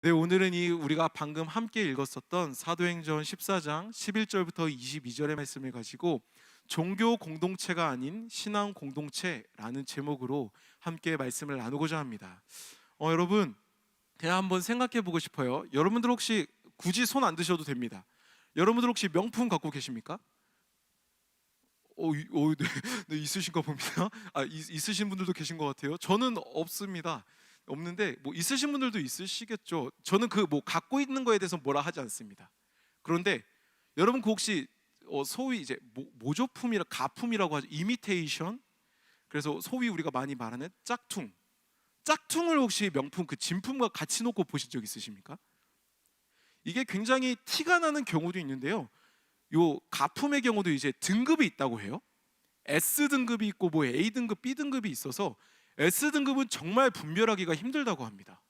네, 오늘은 우리가 방금 함께 읽었었던 사도행전 14장 11절부터 22절의 말씀을 가지고 종교 공동체가 아닌 신앙 공동체라는 제목으로 함께 말씀을 나누고자 합니다. 여러분, 그냥 한번 생각해 보고 싶어요. 여러분들 혹시 굳이 손 안 드셔도 됩니다. 여러분들 혹시 명품 갖고 계십니까? 네, 네, 있으신가 봅니다. 있으신 분들도 계신 것 같아요. 저는 없습니다. 없는데 뭐 있으신 분들도 있으시겠죠. 저는 그 뭐 갖고 있는 거에 대해서 뭐라 하지 않습니다. 그런데 여러분 그 혹시 소위 이제 모조품이라 가품이라고 하죠. 이미테이션. 그래서 소위 우리가 많이 말하는 짝퉁을 혹시 명품 그 진품과 같이 놓고 보신 적 있으십니까? 이게 굉장히 티가 나는 경우도 있는데요. 요 가품의 경우도 이제 등급이 있다고 해요. S 등급이 있고 뭐 A 등급, B 등급이 있어서 S 등급은 정말 분별하기가 힘들다고 합니다.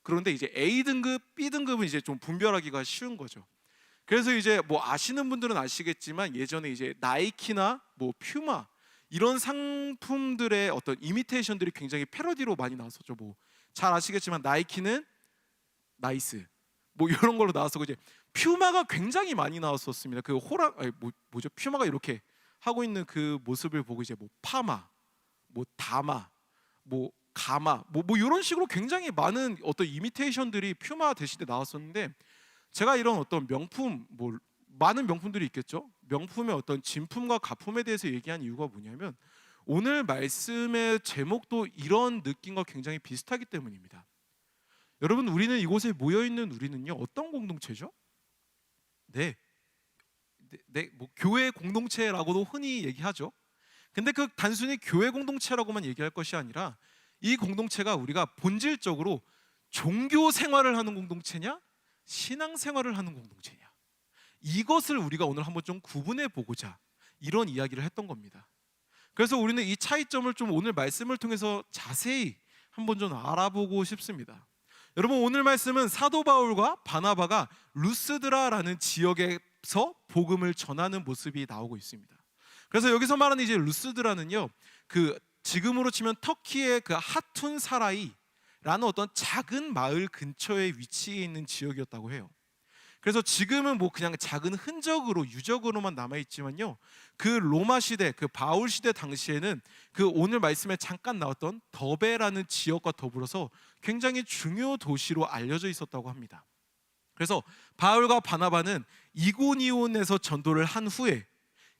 그런데 이제 A 등급, B 등급은 이제 좀 분별하기가 쉬운 거죠. 그래서 이제 뭐 아시는 분들은 아시겠지만 예전에 이제 나이키나 뭐 퓨마 이런 상품들의 어떤 이미테이션들이 굉장히 패러디로 많이 나왔었죠. 뭐 잘 아시겠지만 나이키는 나이스 뭐 이런 걸로 나왔었고 이제 퓨마가 굉장히 많이 나왔었습니다. 그 뭐죠? 퓨마가 이렇게 하고 있는 그 모습을 보고 이제 뭐 파마, 뭐 다마, 뭐 가마, 뭐 이런 식으로 굉장히 많은 어떤 이미테이션들이 퓨마 대신에 나왔었는데 제가 이런 어떤 명품 뭐 많은 명품들이 있겠죠. 명품의 어떤 진품과 가품에 대해서 얘기한 이유가 뭐냐면 오늘 말씀의 제목도 이런 느낌과 굉장히 비슷하기 때문입니다. 여러분, 우리는 이곳에 모여 있는 우리는요 어떤 공동체죠? 뭐 교회 공동체라고도 흔히 얘기하죠. 근데 그 단순히 교회 공동체라고만 얘기할 것이 아니라 이 공동체가 우리가 본질적으로 종교 생활을 하는 공동체냐, 신앙 생활을 하는 공동체냐, 이것을 우리가 오늘 한번 좀 구분해 보고자 이런 이야기를 했던 겁니다. 그래서 우리는 이 차이점을 좀 오늘 말씀을 통해서 자세히 한번 좀 알아보고 싶습니다. 여러분, 오늘 말씀은 사도 바울과 바나바가 루스드라라는 지역에서 복음을 전하는 모습이 나오고 있습니다. 그래서 여기서 말하는 이제 루스드라는요, 그 지금으로 치면 터키의 그 하툰 사라이라는 어떤 작은 마을 근처에 위치해 있는 지역이었다고 해요. 그래서 지금은 뭐 그냥 작은 흔적으로 유적으로만 남아 있지만요, 그 로마 시대, 그 바울 시대 당시에는 그 오늘 말씀에 잠깐 나왔던 더베라는 지역과 더불어서 굉장히 중요 도시로 알려져 있었다고 합니다. 그래서 바울과 바나바는 이고니온에서 전도를 한 후에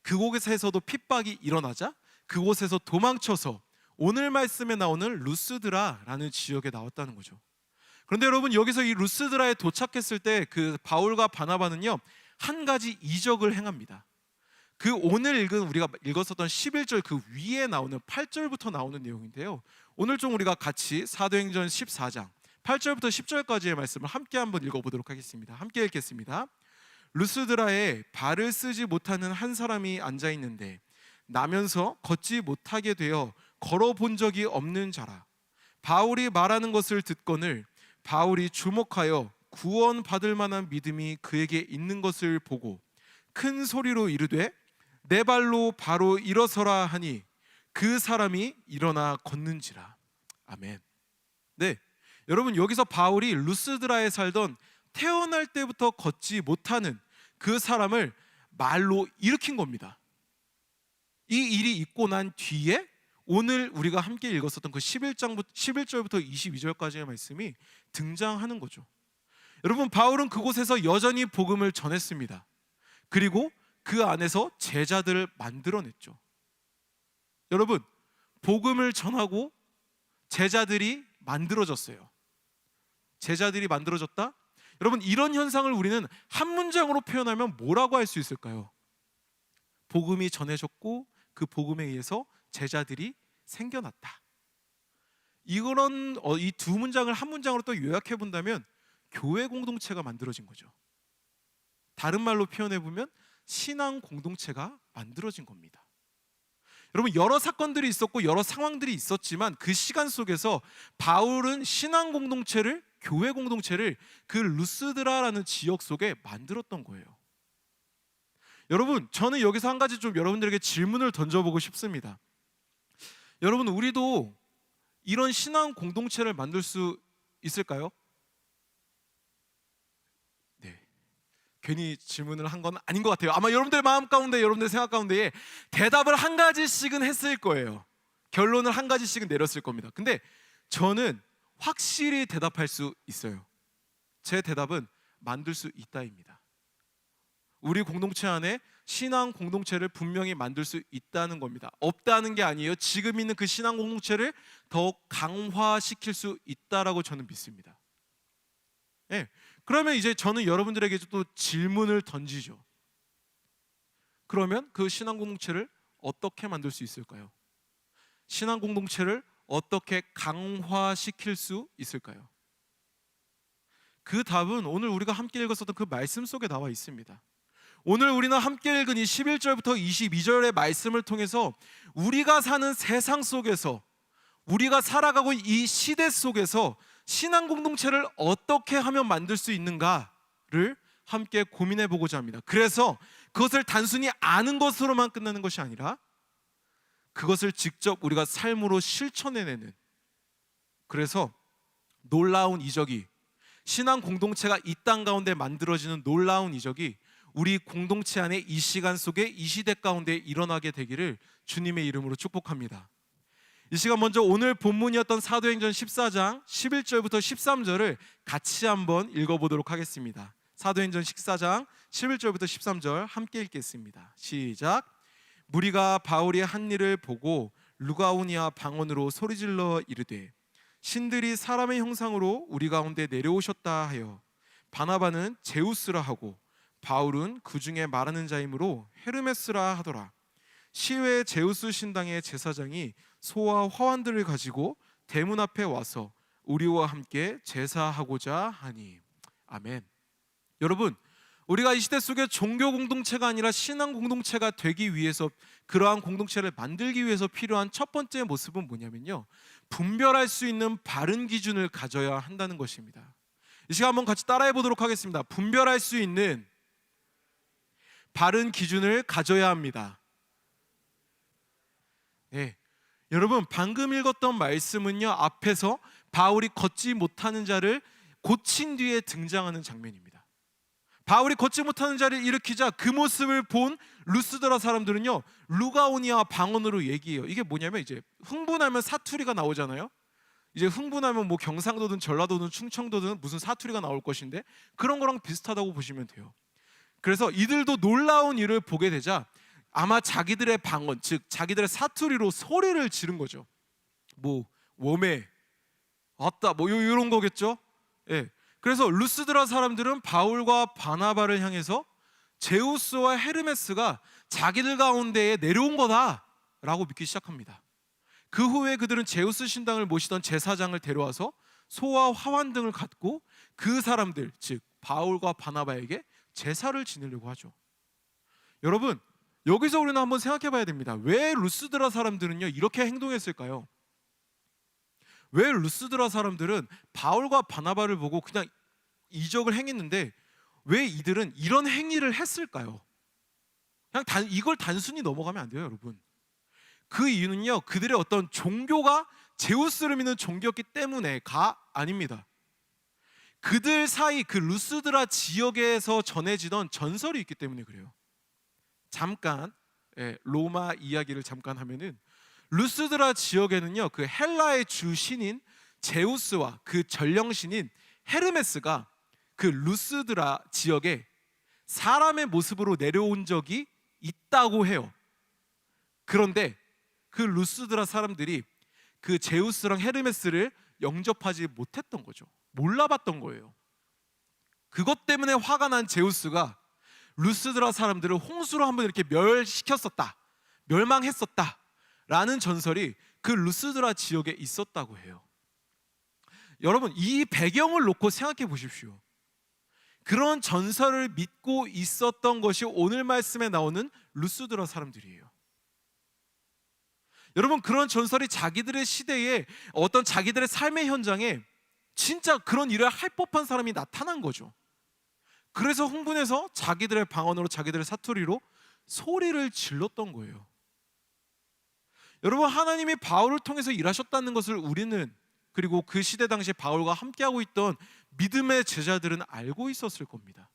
그곳에서도 핍박이 일어나자 그곳에서 도망쳐서 오늘 말씀에 나오는 루스드라라는 지역에 나왔다는 거죠. 그런데 여러분, 여기서 이 루스드라에 도착했을 때 그 바울과 바나바는요 한 가지 이적을 행합니다. 그 오늘 우리가 읽었었던 11절 그 위에 나오는 8절부터 나오는 내용인데요, 오늘 좀 우리가 같이 사도행전 14장 8절부터 10절까지의 말씀을 함께 한번 읽어보도록 하겠습니다. 함께 읽겠습니다. 루스드라에 발을 쓰지 못하는 한 사람이 앉아 있는데 나면서 걷지 못하게 되어 걸어본 적이 없는 자라. 바울이 말하는 것을 듣거늘 바울이 주목하여 구원받을 만한 믿음이 그에게 있는 것을 보고 큰 소리로 이르되 내 발로 바로 일어서라 하니 그 사람이 일어나 걷는지라. 아멘. 네, 여러분, 여기서 바울이 루스드라에 살던 태어날 때부터 걷지 못하는 그 사람을 말로 일으킨 겁니다. 이 일이 있고 난 뒤에 오늘 우리가 함께 읽었었던 그 11절부터 22절까지의 말씀이 등장하는 거죠. 여러분, 바울은 그곳에서 여전히 복음을 전했습니다. 그리고 그 안에서 제자들을 만들어냈죠. 여러분, 복음을 전하고 제자들이 만들어졌어요. 제자들이 만들어졌다? 여러분, 이런 현상을 우리는 한 문장으로 표현하면 뭐라고 할 수 있을까요? 복음이 전해졌고 그 복음에 의해서 제자들이 생겨났다. 이런 이 두 문장을 한 문장으로 또 요약해 본다면 교회 공동체가 만들어진 거죠. 다른 말로 표현해 보면 신앙 공동체가 만들어진 겁니다. 여러분, 여러 사건들이 있었고 여러 상황들이 있었지만 그 시간 속에서 바울은 신앙 공동체를, 교회 공동체를 그 루스드라라는 지역 속에 만들었던 거예요. 여러분, 저는 여기서 한 가지 좀 여러분들에게 질문을 던져보고 싶습니다. 여러분, 우리도 이런 신앙 공동체를 만들 수 있을까요? 괜히 질문을 한 건 아닌 것 같아요. 아마 여러분들 마음 가운데, 여러분들 생각 가운데에 대답을 한 가지씩은 했을 거예요. 결론을 한 가지씩은 내렸을 겁니다. 근데 저는 확실히 대답할 수 있어요. 제 대답은 만들 수 있다입니다. 우리 공동체 안에 신앙 공동체를 분명히 만들 수 있다는 겁니다. 없다는 게 아니에요. 지금 있는 그 신앙 공동체를 더 강화시킬 수 있다라고 저는 믿습니다. 예. 그러면 이제 저는 여러분들에게 또 질문을 던지죠. 그러면 그 신앙 공동체를 어떻게 만들 수 있을까요? 신앙 공동체를 어떻게 강화시킬 수 있을까요? 그 답은 오늘 우리가 함께 읽었었던 그 말씀 속에 나와 있습니다. 오늘 우리는 함께 읽은 이 11절부터 22절의 말씀을 통해서 우리가 사는 세상 속에서, 우리가 살아가고 있는 이 시대 속에서 신앙 공동체를 어떻게 하면 만들 수 있는가를 함께 고민해 보고자 합니다. 그래서 그것을 단순히 아는 것으로만 끝나는 것이 아니라 그것을 직접 우리가 삶으로 실천해내는, 그래서 놀라운 이적이, 신앙 공동체가 이 땅 가운데 만들어지는 놀라운 이적이 우리 공동체 안에 이 시간 속에, 이 시대 가운데 일어나게 되기를 주님의 이름으로 축복합니다. 이 시간 먼저 오늘 본문이었던 사도행전 14장 11절부터 13절을 같이 한번 읽어보도록 하겠습니다. 사도행전 14장 11절부터 13절 함께 읽겠습니다. 시작. 무리가 바울이 한 일을 보고 루가오니아 방언으로 소리질러 이르되 신들이 사람의 형상으로 우리 가운데 내려오셨다 하여 바나바는 제우스라 하고 바울은 그 중에 말하는 자이므로 헤르메스라 하더라. 시외 제우스 신당의 제사장이 소와 화환들을 가지고 대문 앞에 와서 우리와 함께 제사하고자 하니. 아멘. 여러분, 우리가 이 시대 속에 종교 공동체가 아니라 신앙 공동체가 되기 위해서, 그러한 공동체를 만들기 위해서 필요한 첫 번째 모습은 뭐냐면요, 분별할 수 있는 바른 기준을 가져야 한다는 것입니다. 이 시간 한번 같이 따라해 보도록 하겠습니다. 분별할 수 있는 바른 기준을 가져야 합니다. 네, 여러분 방금 읽었던 말씀은요, 앞에서 바울이 걷지 못하는 자를 고친 뒤에 등장하는 장면입니다. 바울이 걷지 못하는 자를 일으키자 그 모습을 본 루스드라 사람들은요, 루가오니아 방언으로 얘기해요. 이게 뭐냐면 이제 흥분하면 사투리가 나오잖아요. 이제 흥분하면 뭐 경상도든 전라도든 충청도든 무슨 사투리가 나올 것인데 그런 거랑 비슷하다고 보시면 돼요. 그래서 이들도 놀라운 일을 보게 되자 아마 자기들의 방언, 즉 자기들의 사투리로 소리를 지른 거죠. 뭐 웜에 왔다 뭐 이런 거겠죠. 예. 그래서 루스드라 사람들은 바울과 바나바를 향해서 제우스와 헤르메스가 자기들 가운데에 내려온 거다라고 믿기 시작합니다. 그 후에 그들은 제우스 신당을 모시던 제사장을 데려와서 소와 화환 등을 갖고 그 사람들, 즉 바울과 바나바에게 제사를 지내려고 하죠. 여러분, 여기서 우리는 한번 생각해 봐야 됩니다. 왜 루스드라 사람들은요 이렇게 행동했을까요? 왜 루스드라 사람들은 바울과 바나바를 보고 그냥 이적을 행했는데 왜 이들은 이런 행위를 했을까요? 그냥 이걸 단순히 넘어가면 안 돼요, 여러분. 그 이유는요, 그들의 어떤 종교가 제우스를 믿는 종교였기 때문에가 아닙니다. 그들 사이, 그 루스드라 지역에서 전해지던 전설이 있기 때문에 그래요. 잠깐 로마 이야기를 잠깐 하면은, 루스드라 지역에는요 그 헬라의 주 신인 제우스와 그 전령신인 헤르메스가 그 루스드라 지역에 사람의 모습으로 내려온 적이 있다고 해요. 그런데 그 루스드라 사람들이 그 제우스랑 헤르메스를 영접하지 못했던 거죠. 몰라봤던 거예요. 그것 때문에 화가 난 제우스가 루스드라 사람들을 홍수로 한번 이렇게 멸시켰었다, 멸망했었다 라는 전설이 그 루스드라 지역에 있었다고 해요. 여러분, 이 배경을 놓고 생각해 보십시오. 그런 전설을 믿고 있었던 것이 오늘 말씀에 나오는 루스드라 사람들이에요. 여러분, 그런 전설이 자기들의 시대에 어떤 자기들의 삶의 현장에 진짜 그런 일을 할 법한 사람이 나타난 거죠. 그래서 흥분해서 자기들의 방언으로, 자기들의 사투리로 소리를 질렀던 거예요. 여러분, 하나님이 바울을 통해서 일하셨다는 것을 우리는, 그리고 그 시대 당시에 바울과 함께하고 있던 믿음의 제자들은 알고 있었을 겁니다.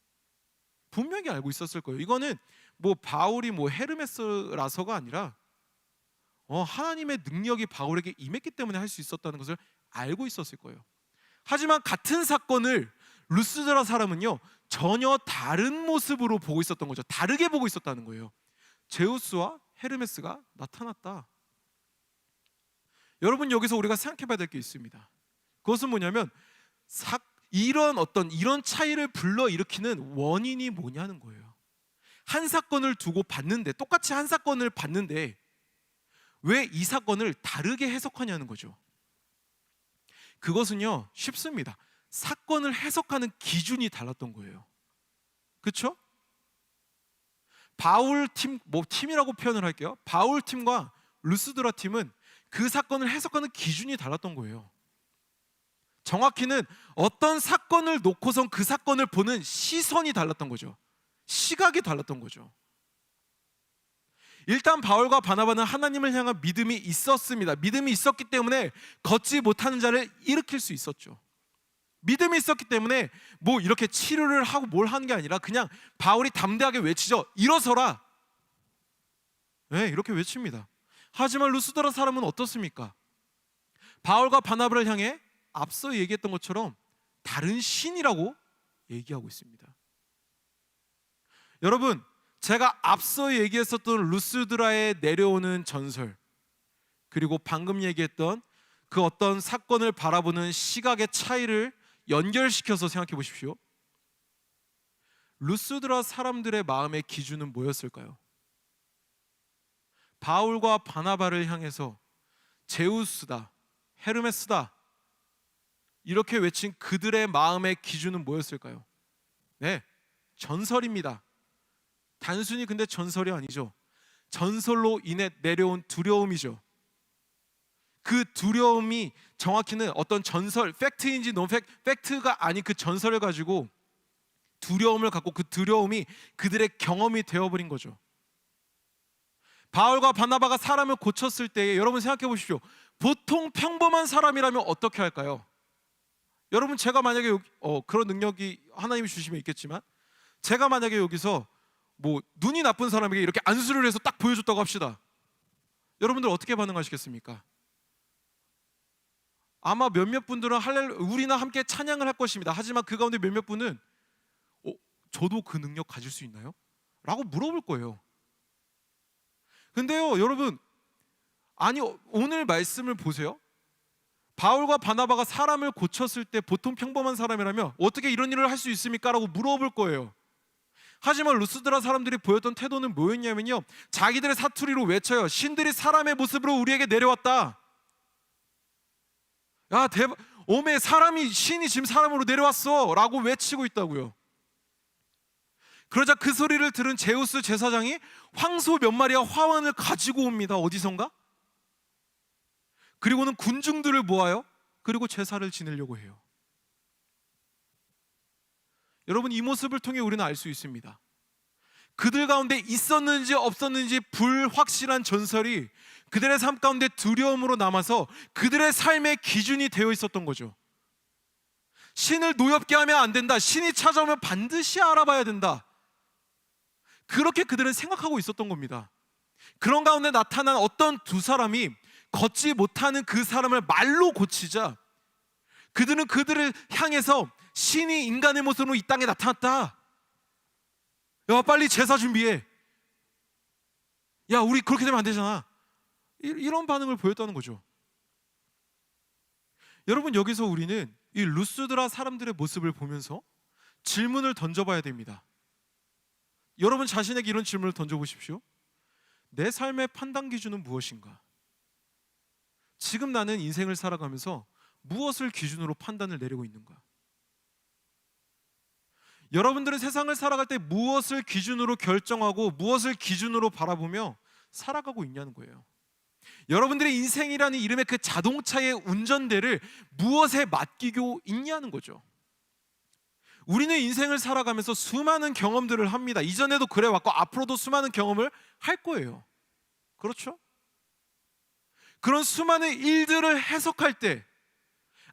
분명히 알고 있었을 거예요. 이거는 뭐 바울이 뭐 헤르메스라서가 아니라 하나님의 능력이 바울에게 임했기 때문에 할 수 있었다는 것을 알고 있었을 거예요. 하지만 같은 사건을 루스드라 사람은요 전혀 다른 모습으로 보고 있었던 거죠. 다르게 보고 있었다는 거예요. 제우스와 헤르메스가 나타났다. 여러분, 여기서 우리가 생각해 봐야 될 게 있습니다. 그것은 뭐냐면 이런 차이를 불러일으키는 원인이 뭐냐는 거예요. 한 사건을 두고 봤는데, 똑같이 한 사건을 봤는데 왜 이 사건을 다르게 해석하냐는 거죠. 그것은요 쉽습니다. 사건을 해석하는 기준이 달랐던 거예요. 그렇죠? 바울 팀, 팀이라고 표현을 할게요. 바울 팀과 루스드라 팀은 그 사건을 해석하는 기준이 달랐던 거예요. 정확히는 어떤 사건을 놓고선 그 사건을 보는 시선이 달랐던 거죠. 시각이 달랐던 거죠. 일단 바울과 바나바는 하나님을 향한 믿음이 있었습니다. 믿음이 있었기 때문에 걷지 못하는 자를 일으킬 수 있었죠. 믿음이 있었기 때문에 뭐 이렇게 치료를 하고 뭘 하는 게 아니라 그냥 바울이 담대하게 외치죠. 일어서라. 네, 이렇게 외칩니다. 하지만 루스드라 사람은 어떻습니까? 바울과 바나바를 향해 앞서 얘기했던 것처럼 다른 신이라고 얘기하고 있습니다. 여러분, 제가 앞서 얘기했었던 루스드라에 내려오는 전설, 그리고 방금 얘기했던 그 어떤 사건을 바라보는 시각의 차이를 연결시켜서 생각해 보십시오. 루스드라 사람들의 마음의 기준은 뭐였을까요? 바울과 바나바를 향해서 제우스다, 헤르메스다 이렇게 외친 그들의 마음의 기준은 뭐였을까요? 네, 전설입니다. 단순히 근데 전설이 아니죠. 전설로 인해 내려온 두려움이죠. 그 두려움이 정확히는 어떤 전설, 팩트인지 논 팩트가 아닌 그 전설을 가지고 두려움을 갖고 그 두려움이 그들의 경험이 되어버린 거죠. 바울과 바나바가 사람을 고쳤을 때에 여러분 생각해 보십시오. 보통 평범한 사람이라면 어떻게 할까요? 여러분, 제가 만약에 그런 능력이 하나님이 주시면 있겠지만, 제가 만약에 여기서 뭐 눈이 나쁜 사람에게 이렇게 안수를 해서 딱 보여줬다고 합시다. 여러분들 어떻게 반응하시겠습니까? 아마 몇몇 분들은 우리나 함께 찬양을 할 것입니다. 하지만 그 가운데 몇몇 분은 저도 그 능력 가질 수 있나요? 라고 물어볼 거예요. 근데요 여러분, 아니 오늘 말씀을 보세요. 바울과 바나바가 사람을 고쳤을 때 보통 평범한 사람이라면 어떻게 이런 일을 할 수 있습니까? 라고 물어볼 거예요. 하지만 루스드라 사람들이 보였던 태도는 뭐였냐면요, 자기들의 사투리로 외쳐요. 신들이 사람의 모습으로 우리에게 내려왔다. 야 대박, 오메 신이 지금 사람으로 내려왔어 라고 외치고 있다고요. 그러자 그 소리를 들은 제우스 제사장이 황소 몇 마리와 화환을 가지고 옵니다. 어디선가? 그리고는 군중들을 모아요. 그리고 제사를 지내려고 해요. 여러분, 이 모습을 통해 우리는 알 수 있습니다. 그들 가운데 있었는지 없었는지 불확실한 전설이 그들의 삶 가운데 두려움으로 남아서 그들의 삶의 기준이 되어 있었던 거죠. 신을 노엽게 하면 안 된다. 신이 찾아오면 반드시 알아봐야 된다. 그렇게 그들은 생각하고 있었던 겁니다. 그런 가운데 나타난 어떤 두 사람이 걷지 못하는 그 사람을 말로 고치자 그들은 그들을 향해서 신이 인간의 모습으로 이 땅에 나타났다. 야 빨리 제사 준비해. 야 우리 그렇게 되면 안 되잖아. 이런 반응을 보였다는 거죠. 여러분, 여기서 우리는 이 루스드라 사람들의 모습을 보면서 질문을 던져봐야 됩니다. 여러분 자신에게 이런 질문을 던져보십시오. 내 삶의 판단 기준은 무엇인가? 지금 나는 인생을 살아가면서 무엇을 기준으로 판단을 내리고 있는가? 여러분들은 세상을 살아갈 때 무엇을 기준으로 결정하고 무엇을 기준으로 바라보며 살아가고 있냐는 거예요. 여러분들의 인생이라는 이름의 그 자동차의 운전대를 무엇에 맡기고 있냐는 거죠. 우리는 인생을 살아가면서 수많은 경험들을 합니다. 이전에도 그래왔고 앞으로도 수많은 경험을 할 거예요. 그렇죠? 그런 수많은 일들을 해석할 때,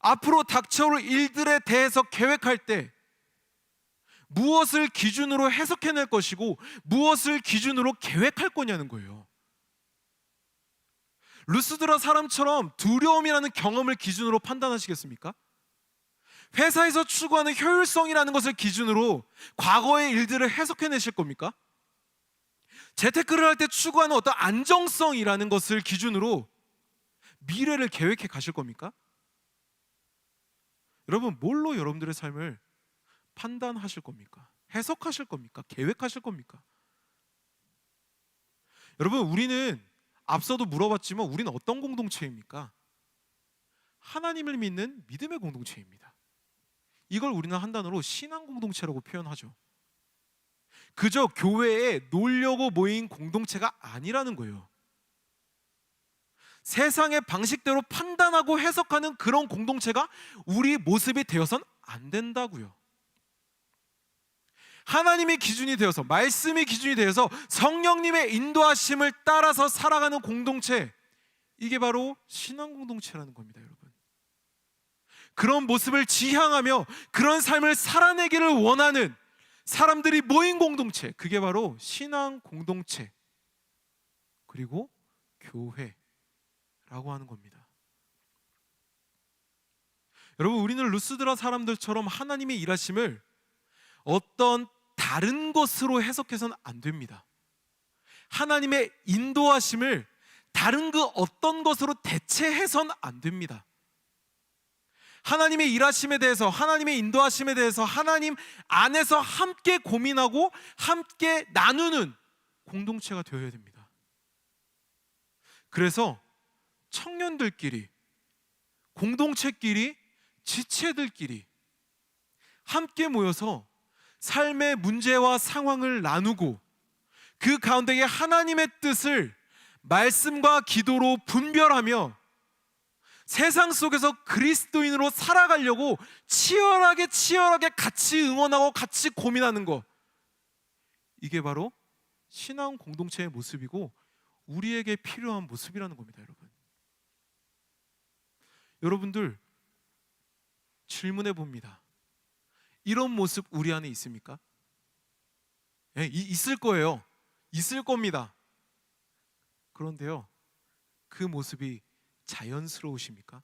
앞으로 닥쳐올 일들에 대해서 계획할 때 무엇을 기준으로 해석해낼 것이고 무엇을 기준으로 계획할 거냐는 거예요. 루스드라 사람처럼 두려움이라는 경험을 기준으로 판단하시겠습니까? 회사에서 추구하는 효율성이라는 것을 기준으로 과거의 일들을 해석해내실 겁니까? 재테크를 할 때 추구하는 어떤 안정성이라는 것을 기준으로 미래를 계획해 가실 겁니까? 여러분, 뭘로 여러분들의 삶을 판단하실 겁니까? 해석하실 겁니까? 계획하실 겁니까? 여러분, 우리는 앞서도 물어봤지만 우리는 어떤 공동체입니까? 하나님을 믿는 믿음의 공동체입니다. 이걸 우리는 한 단어로 신앙 공동체라고 표현하죠. 그저 교회에 놀려고 모인 공동체가 아니라는 거예요. 세상의 방식대로 판단하고 해석하는 그런 공동체가 우리 모습이 되어선 안 된다고요. 하나님의 기준이 되어서, 말씀의 기준이 되어서 성령님의 인도하심을 따라서 살아가는 공동체, 이게 바로 신앙 공동체라는 겁니다, 여러분. 그런 모습을 지향하며 그런 삶을 살아내기를 원하는 사람들이 모인 공동체, 그게 바로 신앙 공동체, 그리고 교회라고 하는 겁니다. 여러분, 우리는 루스드라 사람들처럼 하나님의 일하심을 어떤 다른 것으로 해석해서는 안 됩니다. 하나님의 인도하심을 다른 그 어떤 것으로 대체해서는 안 됩니다. 하나님의 일하심에 대해서, 하나님의 인도하심에 대해서 하나님 안에서 함께 고민하고 함께 나누는 공동체가 되어야 됩니다. 그래서 청년들끼리, 공동체끼리, 지체들끼리 함께 모여서 삶의 문제와 상황을 나누고 그 가운데에 하나님의 뜻을 말씀과 기도로 분별하며 세상 속에서 그리스도인으로 살아가려고 치열하게 같이 응원하고 같이 고민하는 것, 이게 바로 신앙 공동체의 모습이고 우리에게 필요한 모습이라는 겁니다, 여러분. 여러분들, 질문해 봅니다. 이런 모습 우리 안에 있습니까? 네, 있을 거예요. 있을 겁니다. 그런데요, 그 모습이 자연스러우십니까?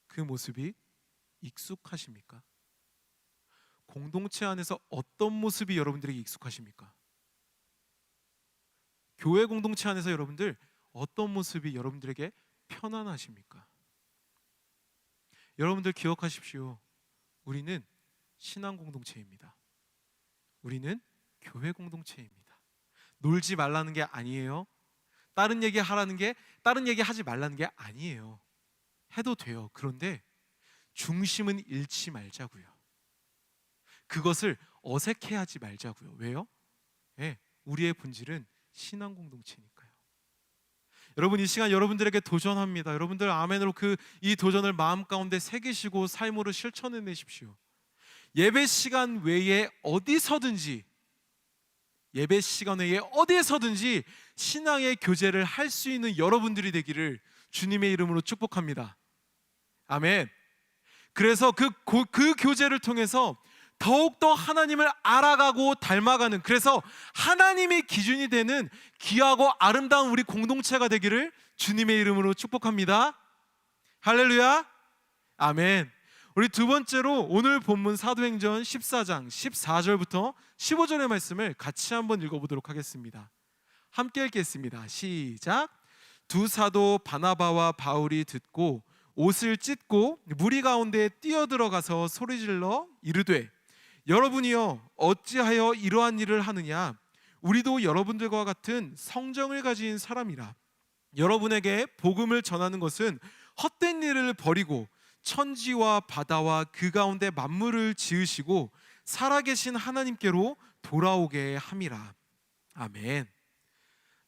그 모습이 익숙하십니까? 공동체 안에서 어떤 모습이 여러분들에게 익숙하십니까? 교회 공동체 안에서 여러분들 어떤 모습이 여러분들에게 편안하십니까? 여러분들 기억하십시오. 우리는 신앙 공동체입니다. 우리는 교회 공동체입니다. 놀지 말라는 게 아니에요. 다른 얘기 하지 말라는 게 아니에요. 해도 돼요. 그런데 중심은 잃지 말자고요. 그것을 어색해하지 말자고요. 왜요? 네, 우리의 본질은 신앙 공동체니까요. 여러분, 이 시간 여러분들에게 도전합니다. 여러분들 아멘으로 이 도전을 마음 가운데 새기시고 삶으로 실천해내십시오. 예배 시간 외에 어디서든지 신앙의 교제를 할 수 있는 여러분들이 되기를 주님의 이름으로 축복합니다. 아멘. 그래서 그 교제를 통해서 더욱더 하나님을 알아가고 닮아가는, 그래서 하나님의 기준이 되는 귀하고 아름다운 우리 공동체가 되기를 주님의 이름으로 축복합니다. 할렐루야. 아멘. 우리 두 번째로 오늘 본문 사도행전 14장 14절부터 15절의 말씀을 같이 한번 읽어보도록 하겠습니다. 함께 읽겠습니다. 시작. 두 사도 바나바와 바울이 듣고 옷을 찢고 무리 가운데 뛰어들어가서 소리질러 이르되, 여러분이여 어찌하여 이러한 일을 하느냐? 우리도 여러분들과 같은 성정을 가진 사람이라. 여러분에게 복음을 전하는 것은 헛된 일을 버리고 천지와 바다와 그 가운데 만물을 지으시고 살아계신 하나님께로 돌아오게 함이라. 아멘.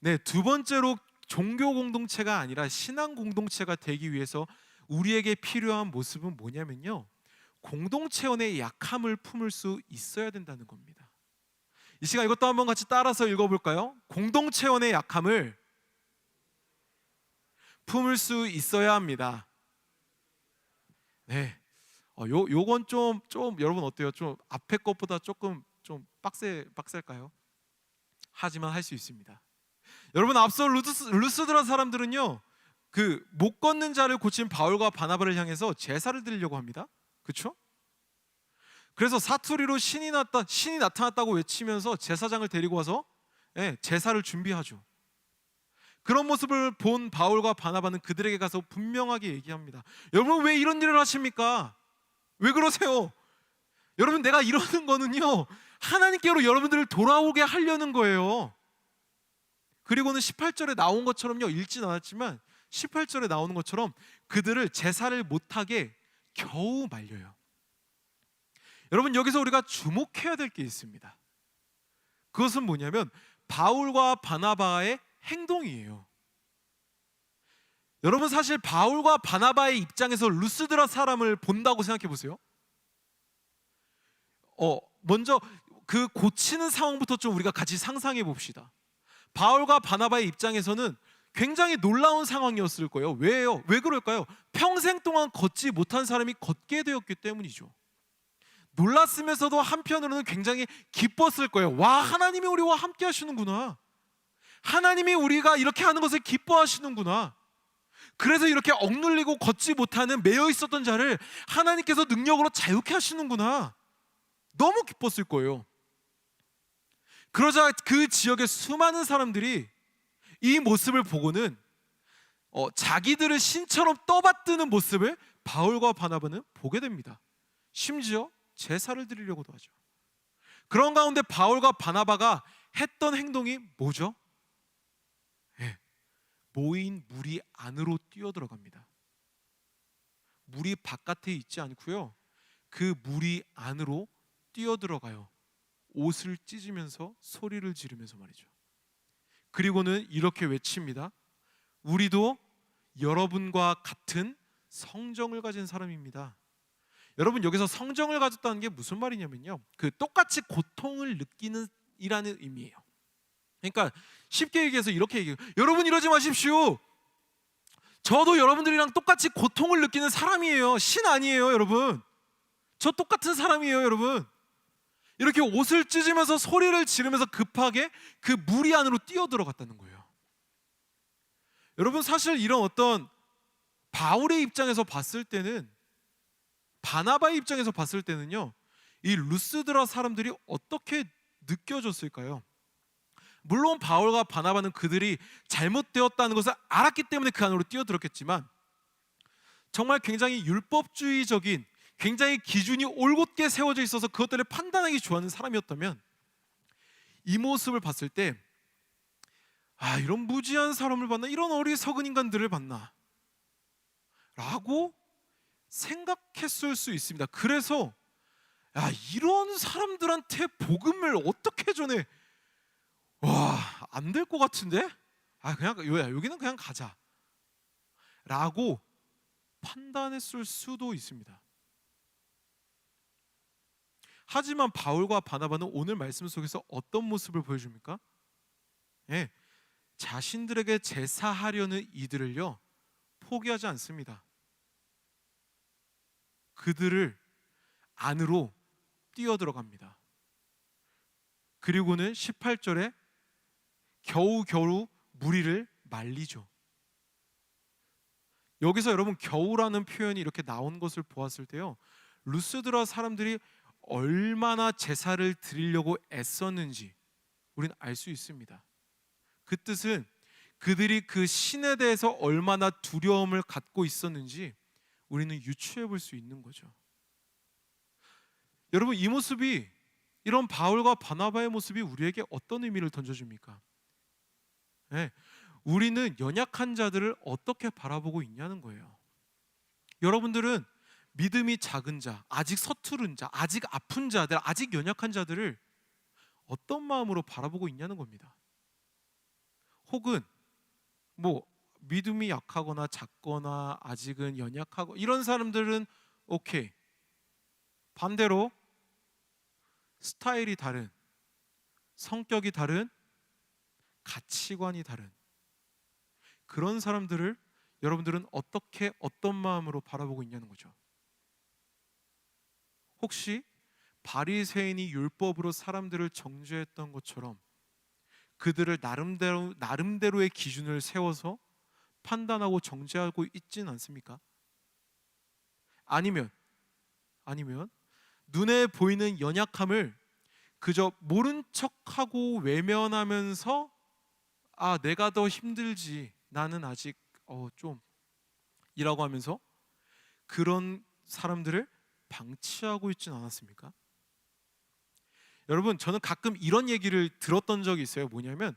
네, 두 번째로 종교 공동체가 아니라 신앙 공동체가 되기 위해서 우리에게 필요한 모습은 뭐냐면요, 공동체원의 약함을 품을 수 있어야 된다는 겁니다. 이 시간 이것도 한번 같이 따라서 읽어볼까요? 공동체원의 약함을 품을 수 있어야 합니다. 네, 요건 좀 여러분 어때요? 좀 앞에 것보다 조금 좀 빡셀까요? 하지만 할 수 있습니다. 여러분 앞서 루스드라 사람들은요, 그 못 걷는 자를 고친 바울과 바나바를 향해서 제사를 드리려고 합니다. 그렇죠? 그래서 사투리로 신이 나타났다고 외치면서 제사장을 데리고 와서 제사를 준비하죠. 그런 모습을 본 바울과 바나바는 그들에게 가서 분명하게 얘기합니다. 여러분 왜 이런 일을 하십니까? 왜 그러세요? 여러분 내가 이러는 거는요, 하나님께로 여러분들을 돌아오게 하려는 거예요. 그리고는 18절에 나온 것처럼요, 읽진 않았지만 18절에 나오는 것처럼 그들을 제사를 못하게 겨우 말려요. 여러분 여기서 우리가 주목해야 될 게 있습니다. 그것은 뭐냐면 바울과 바나바의 행동이에요. 여러분 사실 바울과 바나바의 입장에서 루스드라 사람을 본다고 생각해 보세요. 먼저 그 고치는 상황부터 좀 우리가 같이 상상해 봅시다. 바울과 바나바의 입장에서는 굉장히 놀라운 상황이었을 거예요. 왜요? 왜 그럴까요? 평생 동안 걷지 못한 사람이 걷게 되었기 때문이죠. 놀랐으면서도 한편으로는 굉장히 기뻤을 거예요. 와, 하나님이 우리와 함께 하시는구나. 하나님이 우리가 이렇게 하는 것을 기뻐하시는구나. 그래서 이렇게 억눌리고 걷지 못하는 매여 있었던 자를 하나님께서 능력으로 자유케 하시는구나. 너무 기뻤을 거예요. 그러자 그 지역의 수많은 사람들이 이 모습을 보고는 자기들을 신처럼 떠받드는 모습을 바울과 바나바는 보게 됩니다. 심지어 제사를 드리려고도 하죠. 그런 가운데 바울과 바나바가 했던 행동이 뭐죠? 모인 무리 안으로 뛰어들어갑니다. 무리 바깥에 있지 않고요, 그 무리 안으로 뛰어들어가요. 옷을 찢으면서 소리를 지르면서 말이죠. 그리고는 이렇게 외칩니다. 우리도 여러분과 같은 성정을 가진 사람입니다. 여러분 여기서 성정을 가졌다는 게 무슨 말이냐면요, 그 똑같이 고통을 느끼는 이라는 의미예요. 그러니까 쉽게 얘기해서 이렇게 얘기해요. 여러분 이러지 마십시오. 저도 여러분들이랑 똑같이 고통을 느끼는 사람이에요. 신 아니에요 여러분. 저 똑같은 사람이에요 여러분. 이렇게 옷을 찢으면서 소리를 지르면서 급하게 그 무리 안으로 뛰어들어갔다는 거예요. 여러분 사실 이런 어떤 바울의 입장에서 봤을 때는, 바나바의 입장에서 봤을 때는요, 이 루스드라 사람들이 어떻게 느껴졌을까요? 물론 바울과 바나바는 그들이 잘못되었다는 것을 알았기 때문에 그 안으로 뛰어들었겠지만, 정말 굉장히 율법주의적인, 굉장히 기준이 올곧게 세워져 있어서 그것들을 판단하기 좋아하는 사람이었다면, 이 모습을 봤을 때 이런 무지한 사람을 봤나, 이런 어리석은 인간들을 봤나 라고 생각했을 수 있습니다. 그래서 이런 사람들한테 복음을 어떻게 전해? 안 될 것 같은데? 그냥 여기는 그냥 가자 라고 판단했을 수도 있습니다. 하지만 바울과 바나바는 오늘 말씀 속에서 어떤 모습을 보여줍니까? 자신들에게 제사하려는 이들을요, 포기하지 않습니다. 그들을 안으로 뛰어들어갑니다. 그리고는 18절에 겨우겨우 무리를 말리죠. 여기서 여러분 겨우라는 표현이 이렇게 나온 것을 보았을 때요, 루스드라 사람들이 얼마나 제사를 드리려고 애썼는지 우리는 알 수 있습니다. 그 뜻은 그들이 그 신에 대해서 얼마나 두려움을 갖고 있었는지 우리는 유추해 볼 수 있는 거죠. 여러분 이 모습이, 이런 바울과 바나바의 모습이 우리에게 어떤 의미를 던져줍니까? 우리는 연약한 자들을 어떻게 바라보고 있냐는 거예요. 여러분들은 믿음이 작은 자, 아직 서투른 자, 아직 아픈 자들, 아직 연약한 자들을 어떤 마음으로 바라보고 있냐는 겁니다. 혹은 믿음이 약하거나 작거나 아직은 연약하고 이런 사람들은 오케이. 반대로 스타일이 다른, 성격이 다른, 가치관이 다른 그런 사람들을 여러분들은 어떤 마음으로 바라보고 있냐는 거죠. 혹시 바리새인이 율법으로 사람들을 정죄했던 것처럼 그들을 나름대로의 기준을 세워서 판단하고 정죄하고 있지는 않습니까? 아니면 눈에 보이는 연약함을 그저 모른 척하고 외면하면서 내가 더 힘들지, 나는 아직 좀 이라고 하면서 그런 사람들을 방치하고 있지는 않았습니까? 여러분, 저는 가끔 이런 얘기를 들었던 적이 있어요. 뭐냐면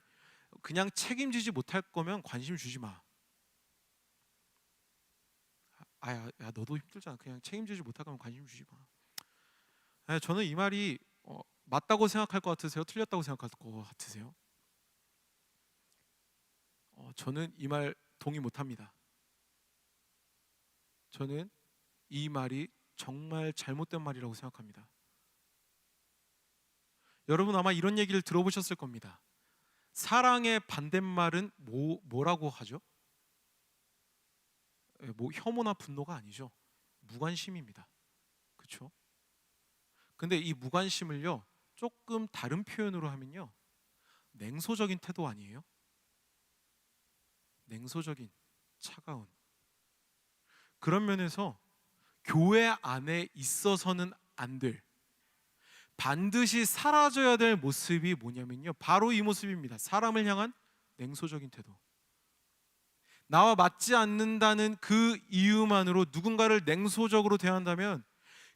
그냥 책임지지 못할 거면 관심 주지 마. 야, 너도 힘들잖아. 그냥 책임지지 못할 거면 관심 주지 마. 저는 이 말이 맞다고 생각할 것 같으세요? 틀렸다고 생각할 것 같으세요? 저는 이 말 동의 못합니다. 저는 이 말이 정말 잘못된 말이라고 생각합니다. 여러분 아마 이런 얘기를 들어보셨을 겁니다. 사랑의 반대말은 뭐라고 하죠? 혐오나 분노가 아니죠. 무관심입니다. 그렇죠? 근데 이 무관심을요, 조금 다른 표현으로 하면요, 냉소적인 태도 아니에요? 냉소적인, 차가운. 그런 면에서 교회 안에 있어서는 안 될, 반드시 사라져야 될 모습이 뭐냐면요, 바로 이 모습입니다. 사람을 향한 냉소적인 태도. 나와 맞지 않는다는 그 이유만으로 누군가를 냉소적으로 대한다면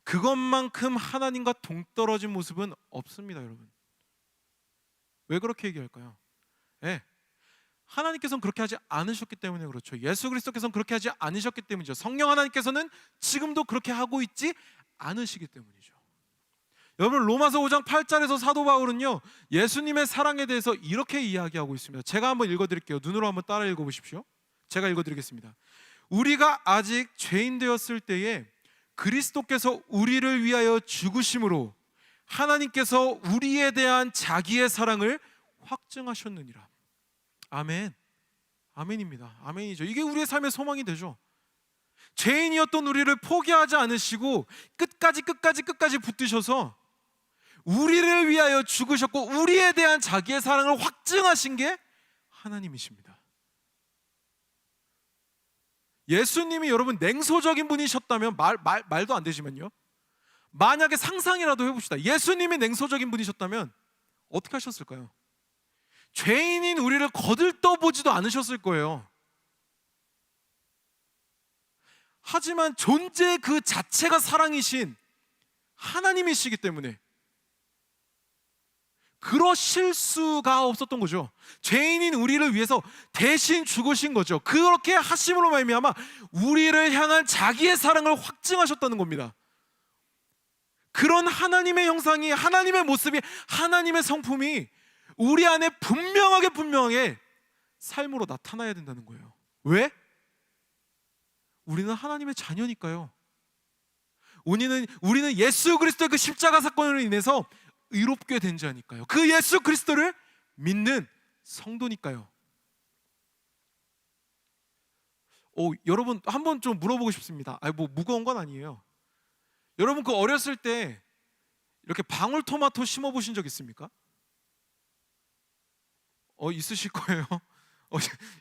그것만큼 하나님과 동떨어진 모습은 없습니다, 여러분. 왜 그렇게 얘기할까요? 하나님께서는 그렇게 하지 않으셨기 때문에 그렇죠. 예수 그리스도께서는 그렇게 하지 않으셨기 때문이죠. 성령 하나님께서는 지금도 그렇게 하고 있지 않으시기 때문이죠. 여러분, 로마서 5장 8절에서 사도 바울은요, 예수님의 사랑에 대해서 이렇게 이야기하고 있습니다. 제가 한번 읽어드릴게요. 눈으로 한번 따라 읽어보십시오. 제가 읽어드리겠습니다. 우리가 아직 죄인 되었을 때에 그리스도께서 우리를 위하여 죽으심으로 하나님께서 우리에 대한 자기의 사랑을 확증하셨느니라. 아멘. 아멘입니다. 아멘이죠. 이게 우리의 삶의 소망이 되죠. 죄인이었던 우리를 포기하지 않으시고 끝까지 붙드셔서 우리를 위하여 죽으셨고 우리에 대한 자기의 사랑을 확증하신 게 하나님이십니다. 예수님이 여러분 냉소적인 분이셨다면 말도 안 되지만요, 만약에 상상이라도 해봅시다. 예수님이 냉소적인 분이셨다면 어떻게 하셨을까요? 죄인인 우리를 거들떠보지도 않으셨을 거예요. 하지만 존재 그 자체가 사랑이신 하나님이시기 때문에 그러실 수가 없었던 거죠. 죄인인 우리를 위해서 대신 죽으신 거죠. 그렇게 하심으로 말미암아 우리를 향한 자기의 사랑을 확증하셨다는 겁니다. 그런 하나님의 형상이, 하나님의 모습이, 하나님의 성품이 우리 안에 분명하게 삶으로 나타나야 된다는 거예요. 왜? 우리는 하나님의 자녀니까요. 우리는 예수 그리스도의 그 십자가 사건으로 인해서 의롭게 된 자니까요. 그 예수 그리스도를 믿는 성도니까요. 여러분 한번 좀 물어보고 싶습니다. 무거운 건 아니에요. 여러분 그 어렸을 때 이렇게 방울토마토 심어보신 적 있습니까? 있으실 거예요.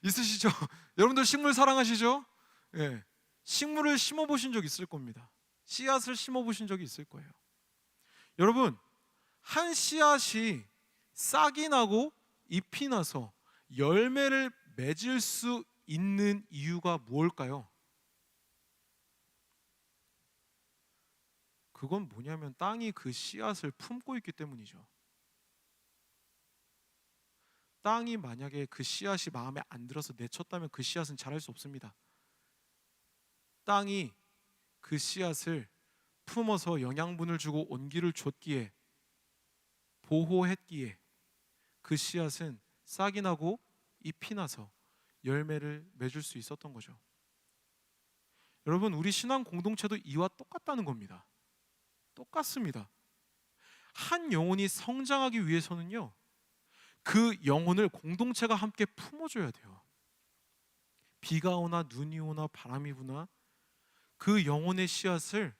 있으시죠? 여러분들 식물 사랑하시죠? 예. 식물을 심어보신 적 있을 겁니다. 씨앗을 심어보신 적이 있을 거예요. 여러분, 한 씨앗이 싹이 나고 잎이 나서 열매를 맺을 수 있는 이유가 무엇일까요? 그건 뭐냐면 땅이 그 씨앗을 품고 있기 때문이죠. 땅이 만약에 그 씨앗이 마음에 안 들어서 내쳤다면 그 씨앗은 자랄 수 없습니다. 땅이 그 씨앗을 품어서 영양분을 주고 온기를 줬기에, 보호했기에 그 씨앗은 싹이 나고 잎이 나서 열매를 맺을 수 있었던 거죠. 여러분, 우리 신앙 공동체도 이와 똑같다는 겁니다. 똑같습니다. 한 영혼이 성장하기 위해서는요, 그 영혼을 공동체가 함께 품어줘야 돼요. 비가 오나 눈이 오나 바람이 부나 그 영혼의 씨앗을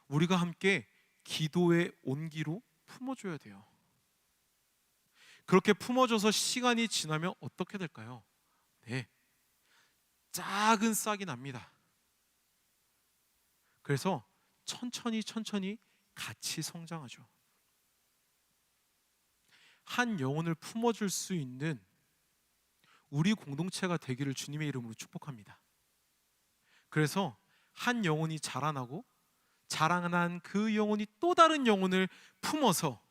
우리가 함께 기도의 온기로 품어줘야 돼요. 그렇게 품어줘서 시간이 지나면 어떻게 될까요? 네, 작은 싹이 납니다. 그래서 천천히 같이 성장하죠. 한 영혼을 품어줄 수 있는 우리 공동체가 되기를 주님의 이름으로 축복합니다. 그래서 한 영혼이 자라나고 자라난 그 영혼이 또 다른 영혼을 품어서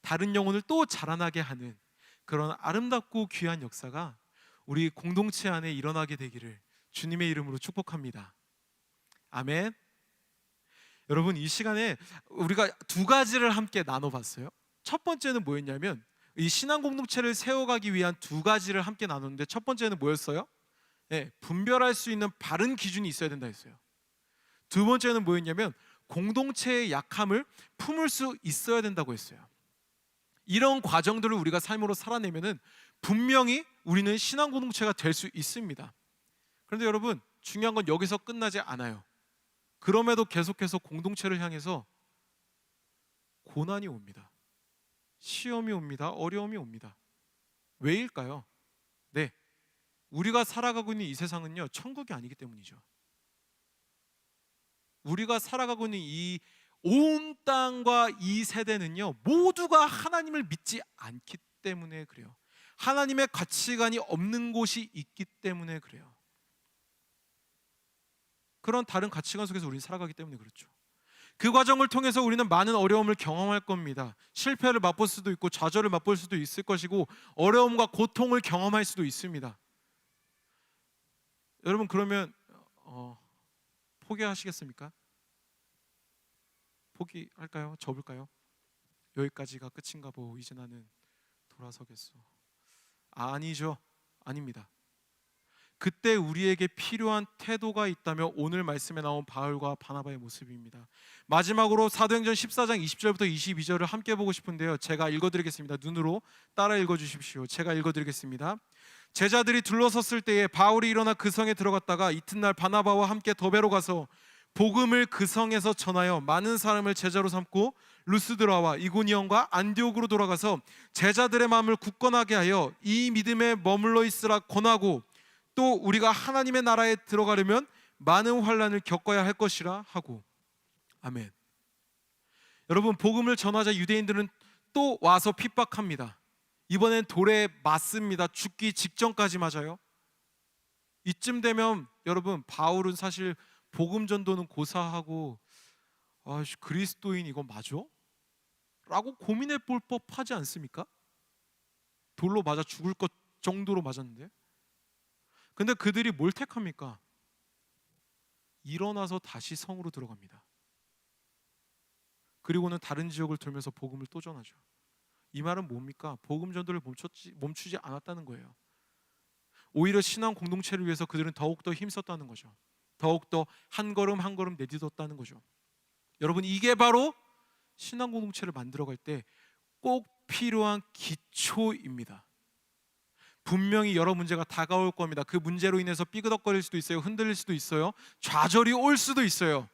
다른 영혼을 또 자라나게 하는 그런 아름답고 귀한 역사가 우리 공동체 안에 일어나게 되기를 주님의 이름으로 축복합니다. 아멘. 여러분, 이 시간에 우리가 두 가지를 함께 나눠봤어요. 첫 번째는 뭐였냐면 이 신앙 공동체를 세워가기 위한 두 가지를 함께 나눴는데, 첫 번째는 뭐였어요? 네, 분별할 수 있는 바른 기준이 있어야 된다 했어요. 두 번째는 뭐였냐면 공동체의 약함을 품을 수 있어야 된다고 했어요. 이런 과정들을 우리가 삶으로 살아내면은 분명히 우리는 신앙 공동체가 될 수 있습니다. 그런데 여러분, 중요한 건 여기서 끝나지 않아요. 그럼에도 계속해서 공동체를 향해서 고난이 옵니다. 시험이 옵니다. 어려움이 옵니다. 왜일까요? 네, 우리가 살아가고 있는 이 세상은요, 천국이 아니기 때문이죠. 우리가 살아가고 있는 이 온 땅과 이 세대는요, 모두가 하나님을 믿지 않기 때문에 그래요. 하나님의 가치관이 없는 곳이 있기 때문에 그래요. 그런 다른 가치관 속에서 우리는 살아가기 때문에 그렇죠. 그 과정을 통해서 우리는 많은 어려움을 경험할 겁니다. 실패를 맛볼 수도 있고 좌절을 맛볼 수도 있을 것이고 어려움과 고통을 경험할 수도 있습니다. 여러분, 그러면 포기하시겠습니까? 포기할까요? 접을까요? 여기까지가 끝인가 보, 이제 나는 돌아서겠어. 아니죠. 아닙니다. 그때 우리에게 필요한 태도가 있다면 오늘 말씀에 나온 바울과 바나바의 모습입니다. 마지막으로 사도행전 14장 20절부터 22절을 함께 보고 싶은데요, 제가 읽어드리겠습니다. 눈으로 따라 읽어주십시오. 제가 읽어드리겠습니다. 제자들이 둘러섰을 때에 바울이 일어나 그 성에 들어갔다가 이튿날 바나바와 함께 더베로 가서 복음을 그 성에서 전하여 많은 사람을 제자로 삼고 루스드라와 이고니온과 안디옥으로 돌아가서 제자들의 마음을 굳건하게 하여 이 믿음에 머물러 있으라 권하고, 또 우리가 하나님의 나라에 들어가려면 많은 환난을 겪어야 할 것이라 하고. 아멘. 여러분, 복음을 전하자 유대인들은 또 와서 핍박합니다. 이번엔 돌에 맞습니다. 죽기 직전까지 맞아요. 이쯤 되면 여러분, 바울은 사실 복음 전도는 고사하고 그리스도인 이거 맞아? 라고 고민해 볼 법하지 않습니까? 돌로 맞아 죽을 것 정도로 맞았는데. 근데 그들이 뭘 택합니까? 일어나서 다시 성으로 들어갑니다. 그리고는 다른 지역을 돌면서 복음을 또 전하죠. 이 말은 뭡니까? 복음 전도를 멈추지 않았다는 거예요. 오히려 신앙 공동체를 위해서 그들은 더욱더 힘썼다는 거죠. 더욱더 한 걸음 한 걸음 내딛었다는 거죠. 여러분, 이게 바로 신앙 공동체를 만들어갈 때 꼭 필요한 기초입니다. 분명히 여러 문제가 다가올 겁니다. 그 문제로 인해서 삐그덕거릴 수도 있어요. 흔들릴 수도 있어요. 좌절이 올 수도 있어요.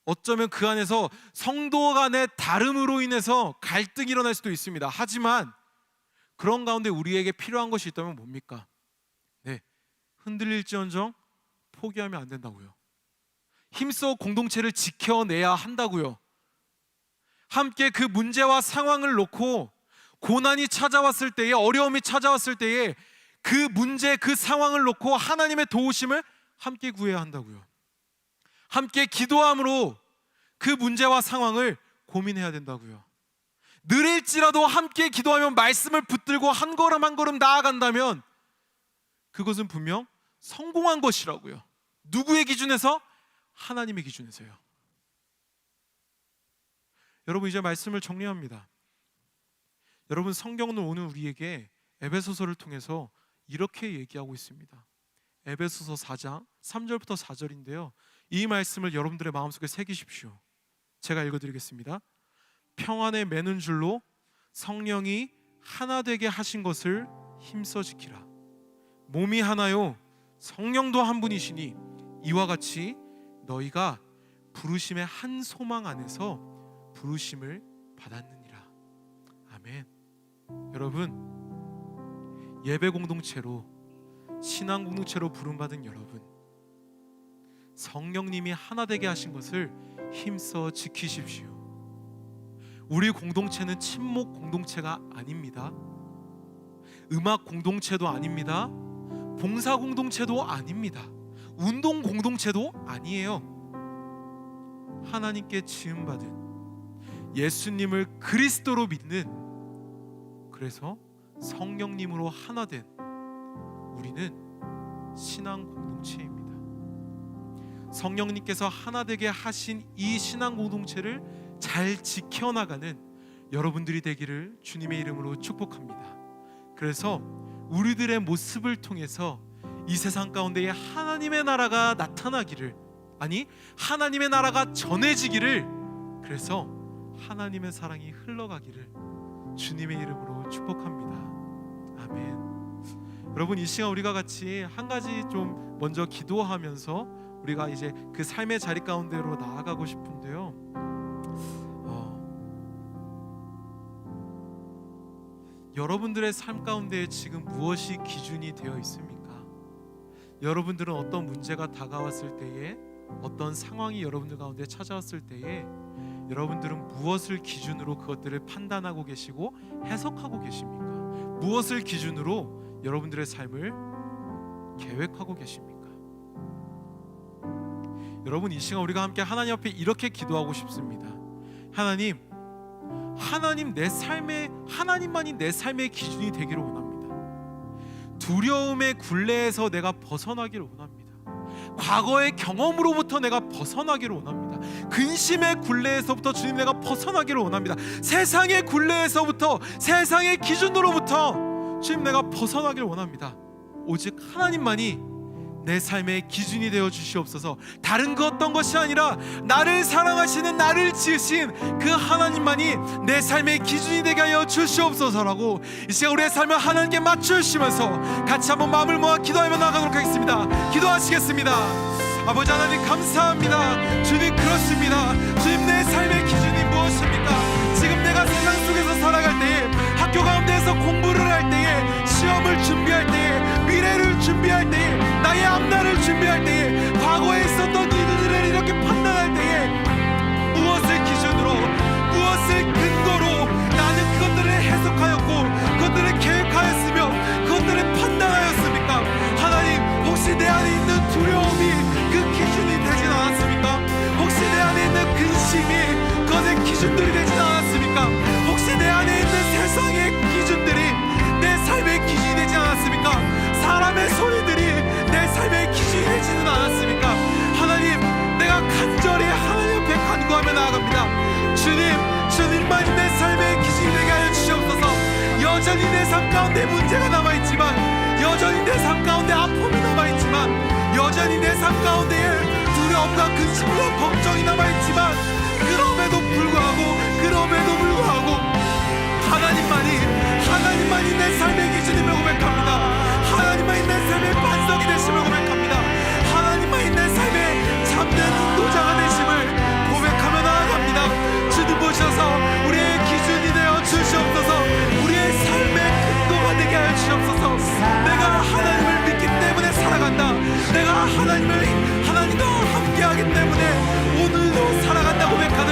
어쩌면 그 안에서 성도 간의 다름으로 인해서 갈등이 일어날 수도 있습니다. 하지만 그런 가운데 우리에게 필요한 것이 있다면 뭡니까? 네, 흔들릴지언정 포기하면 안 된다고요. 힘써 공동체를 지켜내야 한다고요. 함께 그 문제와 상황을 놓고 고난이 찾아왔을 때에, 어려움이 찾아왔을 때에 그 문제, 그 상황을 놓고 하나님의 도우심을 함께 구해야 한다고요. 함께 기도함으로 그 문제와 상황을 고민해야 된다고요. 느릴지라도 함께 기도하며 말씀을 붙들고 한 걸음 한 걸음 나아간다면 그것은 분명 성공한 것이라고요. 누구의 기준에서? 하나님의 기준에서요. 여러분, 이제 말씀을 정리합니다. 여러분, 성경은 오늘 우리에게 에베소서를 통해서 이렇게 얘기하고 있습니다. 에베소서 4장 3절부터 4절인데요, 이 말씀을 여러분들의 마음속에 새기십시오. 제가 읽어드리겠습니다. 평안에 매는 줄로 성령이 하나 되게 하신 것을 힘써 지키라. 몸이 하나요 성령도 한 분이시니 이와 같이 너희가 부르심의 한 소망 안에서 부르심을 받았느니라. 아멘. 여러분, 예배 공동체로, 신앙 공동체로 부름받은 여러분, 성령님이 하나 되게 하신 것을 힘써 지키십시오. 우리 공동체는 친목 공동체가 아닙니다. 음악 공동체도 아닙니다. 봉사 공동체도 아닙니다. 운동 공동체도 아니에요. 하나님께 지음받은, 예수님을 그리스도로 믿는, 그래서 성령님으로 하나 된 우리는 신앙 공동체입니다. 성령님께서 하나 되게 하신 이 신앙 공동체를 잘 지켜나가는 여러분들이 되기를 주님의 이름으로 축복합니다. 그래서 우리들의 모습을 통해서 이 세상 가운데에 하나님의 나라가 나타나기를, 아니 하나님의 나라가 전해지기를, 그래서 하나님의 사랑이 흘러가기를 주님의 이름으로 축복합니다. 아멘. 여러분, 이 시간 우리가 같이 한 가지 좀 먼저 기도하면서 우리가 이제 그 삶의 자리 가운데로 나아가고 싶은데요. 여러분들의 삶 가운데 지금 무엇이 기준이 되어 있습니까? 여러분들은 어떤 문제가 다가왔을 때에, 어떤 상황이 여러분들 가운데 찾아왔을 때에 여러분들은 무엇을 기준으로 그것들을 판단하고 계시고 해석하고 계십니까? 무엇을 기준으로 여러분들의 삶을 계획하고 계십니까? 여러분, 이 시간 우리가 함께 하나님 앞에 이렇게 기도하고 싶습니다. 하나님, 내 삶의, 하나님만이 내 삶의 기준이 되기를 원합니다. 두려움의 굴레에서 내가 벗어나기를 원합니다. 과거의 경험으로부터 내가 벗어나기를 원합니다. 근심의 굴레에서부터 주님, 내가 벗어나기를 원합니다. 세상의 굴레에서부터, 세상의 기준으로부터 주님, 내가 벗어나기를 원합니다. 오직 하나님만이 내 삶의 기준이 되어 주시옵소서. 다른 그 어떤 것이 아니라 나를 사랑하시는, 나를 지으신 그 하나님만이 내 삶의 기준이 되게 하여 주시옵소서라고 이 시간 우리의 삶을 하나님께 맞추시면서 같이 한번 마음을 모아 기도하며 나가도록 하겠습니다. 기도하시겠습니다. 아버지 하나님, 감사합니다. 주님, 그렇습니다. 주님, 내 삶의 기준이 무엇입니까? 지금 내가 세상 속에서 살아갈 때에, 학교 가운데에서 공부를 할 때에, 시험을 준비할 때에, 미래를 준비할 때에, 나의 앞날을 준비할 때에, 과거에 있었던 일들을 이렇게 판단할 때에 무엇을 기준으로, 무엇을 근거로 나는 그것들을 해석하였고 그것들을 계획하였으며 그것들을 판단하였습니까? 하나님, 혹시 내 안에 있는 두려움이 그 기준이 되진 않았습니까? 혹시 내 안에 있는 근심이 그것의 기준들이 되진 않았습니까? 혹시 내 안에 있는 세상의 기준들이 내 삶의 기준이 되지 않았습니까? 사람의 소리들이 내 삶의 기준이 되지는 않았습니까? 하나님, 내가 간절히 하나님 앞에 간구하며 나아갑니다. 주님만이 내 삶의 기준이 되게 하여 주시옵소서. 여전히 내 삶 가운데 문제가 남아있지만, 여전히 내 삶 가운데 아픔이 남아있지만, 여전히 내 삶 가운데에 두려움과 근심과 걱정이 남아있지만, 그럼에도 불구하고 하나님만이 내 삶의 기준임을 고백합니다. 하나님만이 내 삶의 반석이 되심을 고백합니다. 하나님만이 내 삶의 참된 인도자가 되심을 고백하며 나아갑니다. 주님 보셔서 우리의 기준이 되어 주시옵소서. 우리의 삶의 근거가 되게 하여 주시옵소서. 내가 하나님을 믿기 때문에 살아간다. 내가 하나님과 함께하기 때문에 오늘도 살아간다 고백하는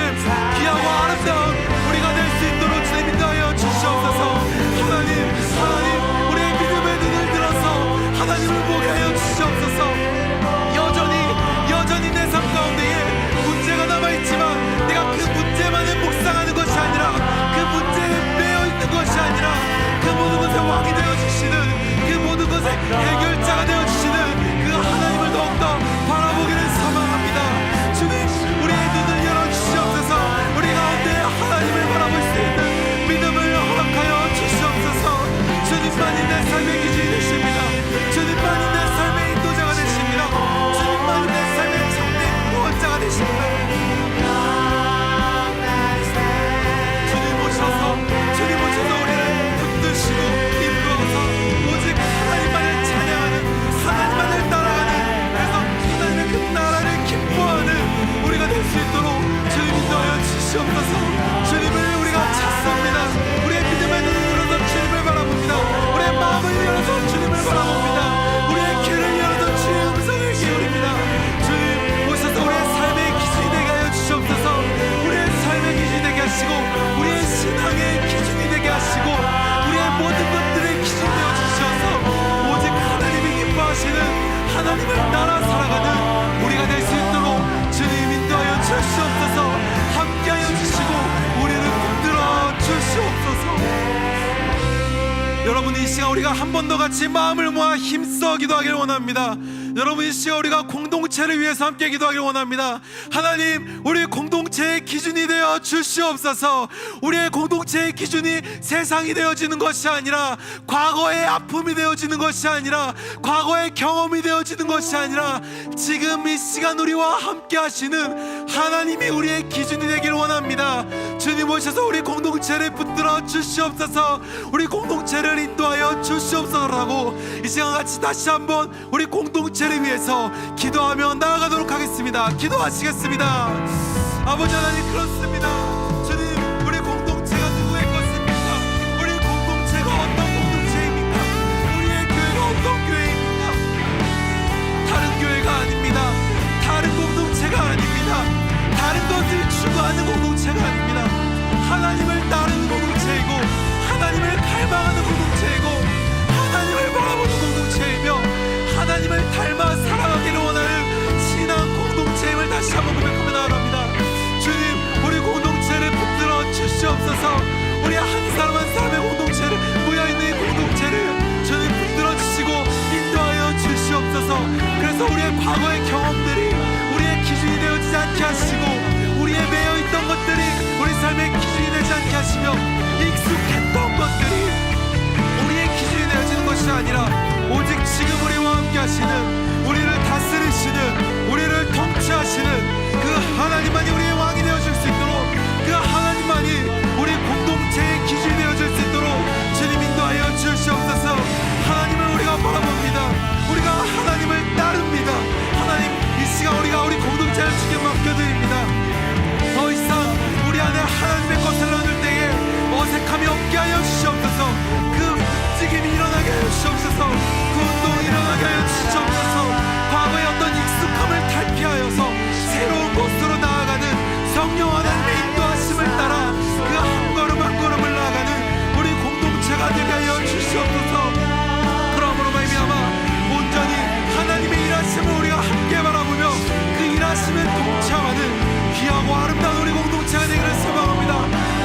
여러분, 이 시간 우리가 한 번 더 같이 마음을 모아 힘써 기도하기를 원합니다. 여러분, 이 시간 우리가 공동체를 위해서 함께 기도하기를 원합니다. 하나님, 우리 공동체의 기준이 되어 주시옵소서. 우리의 공동체의 기준이 세상이 되어지는 것이 아니라, 과거의 아픔이 되어지는 것이 아니라, 과거의 경험이 되어지는 것이 아니라, 지금 이 시간 우리와 함께 하시는 하나님이 우리의 기준이 되기를 원합니다. 주님 오셔서 우리 공동체를 붙들어 주시옵소서. 우리 공동체를 인도하여 주시옵소서라고 이 시간 같이 다시 한번 우리 공동체를 위해서 기도하며 나아가도록 하겠습니다. 기도하시겠습니다. 아버지 하나님, 그렇습니다. 주님, 우리 공동체가 누구의 것입니까? 우리 공동체가 어떤 공동체입니까? 우리의 교회가 어떤 교회입니까? 다른 교회가 아닙니다. 다른 공동체가 아닙니다. 다른 것을 추구하는 공동체가 아닙니다. 하나님을 따르는 공동체이고, 하나님을 갈망하는 공동체이고, 하나님을 바라보는 공동체이며, 하나님을 닮아 살아가기를 원하는 신앙 공동체임을 다시 한번 고백하며 나아갑니다. 주님, 우리 공동체를 붙들어 주시옵소서. 우리 한 사람 한 사람의 공동체를, 모여있는 이 공동체를 주님 붙들어 주시고 인도하여 주시옵소서. 그래서 우리의 과거의 경험들이 우리의 기준이 되어지지 않게 하시고, 우리의 매여있던 것들이 우리 삶의 기준이 되지 않게 하시며, 익숙했던 것들이 우리의 기준이 되어지는 것이 아니라, 오직 지금 우리와 함께 하시는, 우리를 다스리시는, 우리를 통치하시는 그 하나님만이 우리의 왕이 되어줄 수 있도록, 그 하나님만이 우리 공동체의 기준이 되어줄 수 있도록 주님 인도하여 주시옵소서. 하나님을 우리가 바라봅니다. 우리가 하나님을 따릅니다. 하나님, 이 시간 우리가 우리 공동체를 주께 맡겨드립니다. 더 이상 우리 안에 하나님의 것을 나눌 때에 어색함이 없게 하여 주시옵소서. 그 움직임이 일어나게 하여 주시옵소서. 그 운동이 일어나게 하여 주시옵소서. 과거의 어떤 익숙함을 탈피하여서 새로운 곳으로 나아가는 성령 하나님의 인도하심을 따라 그 한 걸음 한 걸음을 나아가는 우리 공동체가 되게 하여 주시옵소서. 그러므로 말미암아 온전히 하나님의 일하심을 우리가 함께 바라보며 그 일하심에 동참하는 귀하고 아름다운 우리 공동체가 되기를 소망합니다.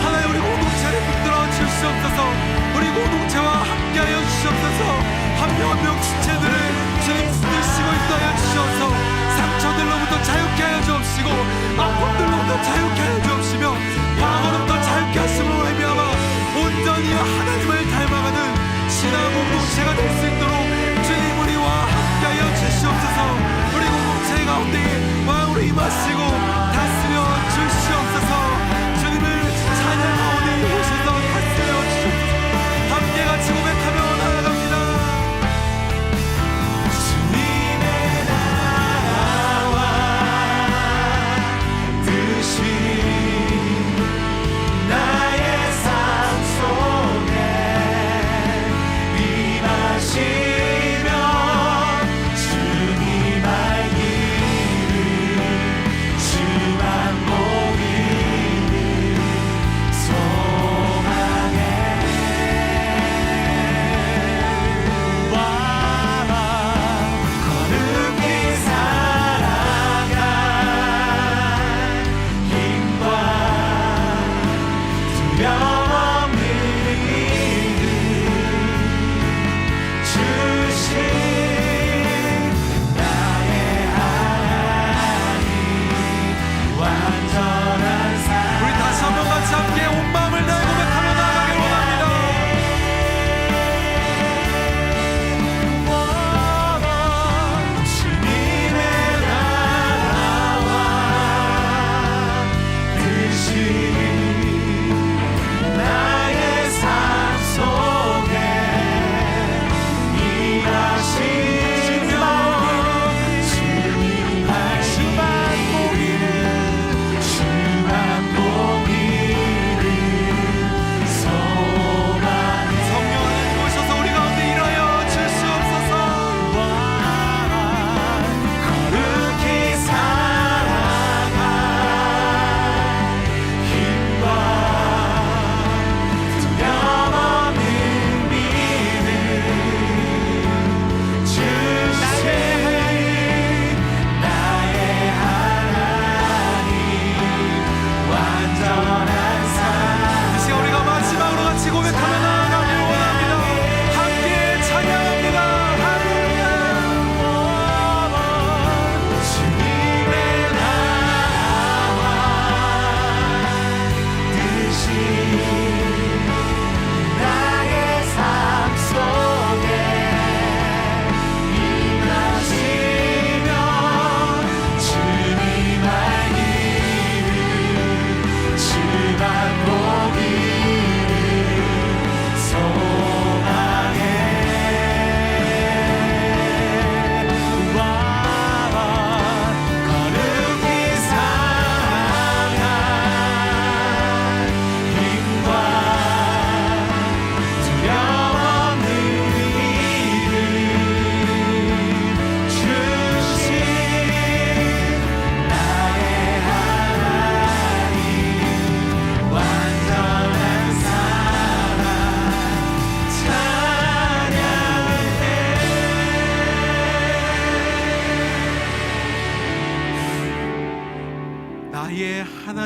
하나님, 우리 공동체를 붙들어 주시옵소서. 우리 공동체와 함께하여 주시옵소서. 한 명 한 명 지체들을 주님 붙드시고 인도하여 주시옵소서. 상처들로부터 자유케 하여 주옵시고, 아픔들로부터 자유케 하여 주옵시며, 과거로부터 자유케 하심으로 말미암아 온전히 하나님을 닮아가는 신앙 공동체가 될 수 있도록 주님 우리와 함께하여 주시옵소서. 우리 공동체 가운데 왕으로 임하시고 다스려 주시옵소서. 주님을 찬양 가운데 오셔서 다스려 주시옵소서. 함께 같이 고백하며 나아갑니다. 주님의 나라와 뜻이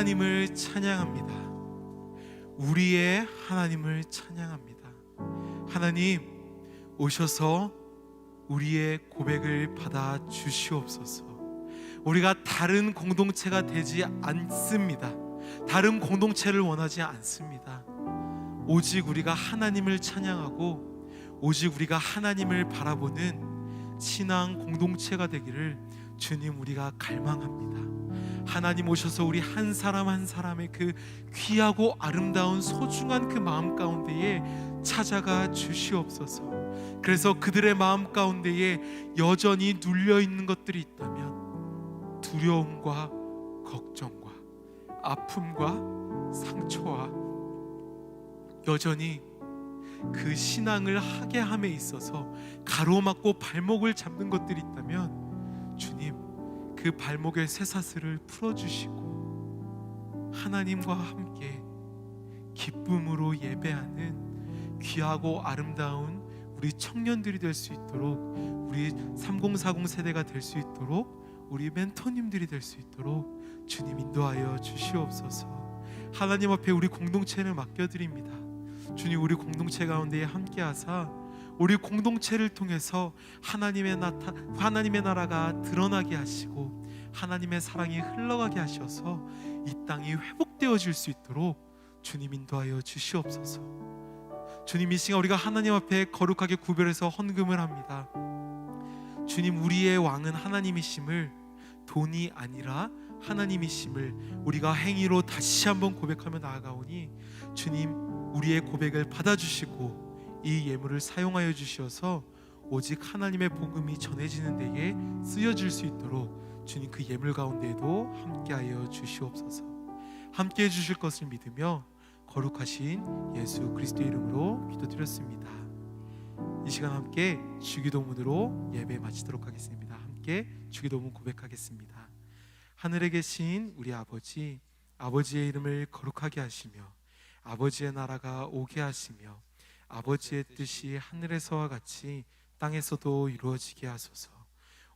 하나님을 찬양합니다. 우리의 하나님을 찬양합니다. 하나님, 오셔서 우리의 고백을 받아 주시옵소서. 우리가 다른 공동체가 되지 않습니다. 다른 공동체를 원하지 않습니다. 오직 우리가 하나님을 찬양하고 오직 우리가 하나님을 바라보는 신앙 공동체가 되기를 주님, 우리가 갈망합니다. 하나님 오셔서 우리 한 사람 한 사람의 그 귀하고 아름다운 소중한 그 마음 가운데에 찾아가 주시옵소서. 그래서 그들의 마음 가운데에 여전히 눌려 있는 것들이 있다면 두려움과 걱정과 아픔과 상처와 여전히 그 신앙을 하게 함에 있어서 가로막고 발목을 잡는 것들이 있다면 주님, 그 발목의 쇠사슬을 풀어주시고 하나님과 함께 기쁨으로 예배하는 귀하고 아름다운 우리 청년들이 될 수 있도록, 우리 3040 세대가 될 수 있도록, 우리 멘토님들이 될 수 있도록 주님 인도하여 주시옵소서. 하나님 앞에 우리 공동체를 맡겨드립니다. 주님, 우리 공동체 가운데 함께 하사 우리 공동체를 통해서 하나님의 나라가 드러나게 하시고 하나님의 사랑이 흘러가게 하셔서 이 땅이 회복되어질 수 있도록 주님 인도하여 주시옵소서. 주님, 이 시간 우리가 하나님 앞에 거룩하게 구별해서 헌금을 합니다. 주님, 우리의 왕은 하나님이심을, 돈이 아니라 하나님이심을 우리가 행위로 다시 한번 고백하며 나아가오니 주님, 우리의 고백을 받아주시고 이 예물을 사용하여 주셔서 오직 하나님의 복음이 전해지는 데에 쓰여질 수 있도록 주님, 그 예물 가운데에도 함께하여 주시옵소서. 함께해 주실 것을 믿으며 거룩하신 예수 그리스도의 이름으로 기도드렸습니다. 이 시간 함께 주기도문으로 예배 마치도록 하겠습니다. 함께 주기도문 고백하겠습니다. 하늘에 계신 우리 아버지, 아버지의 이름을 거룩하게 하시며 아버지의 나라가 오게 하시며 아버지의 뜻이 하늘에서와 같이 땅에서도 이루어지게 하소서.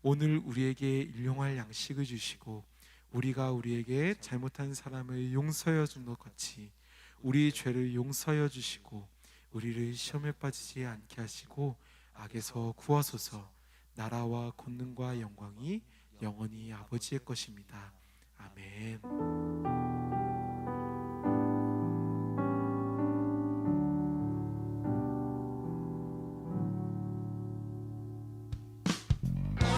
오늘 우리에게 일용할 양식을 주시고 우리가 우리에게 잘못한 사람을 용서하여 준 것 같이 우리 죄를 용서하여 주시고 우리를 시험에 빠지지 않게 하시고 악에서 구하소서. 나라와 권능과 영광이 영원히 아버지의 것입니다. 아멘.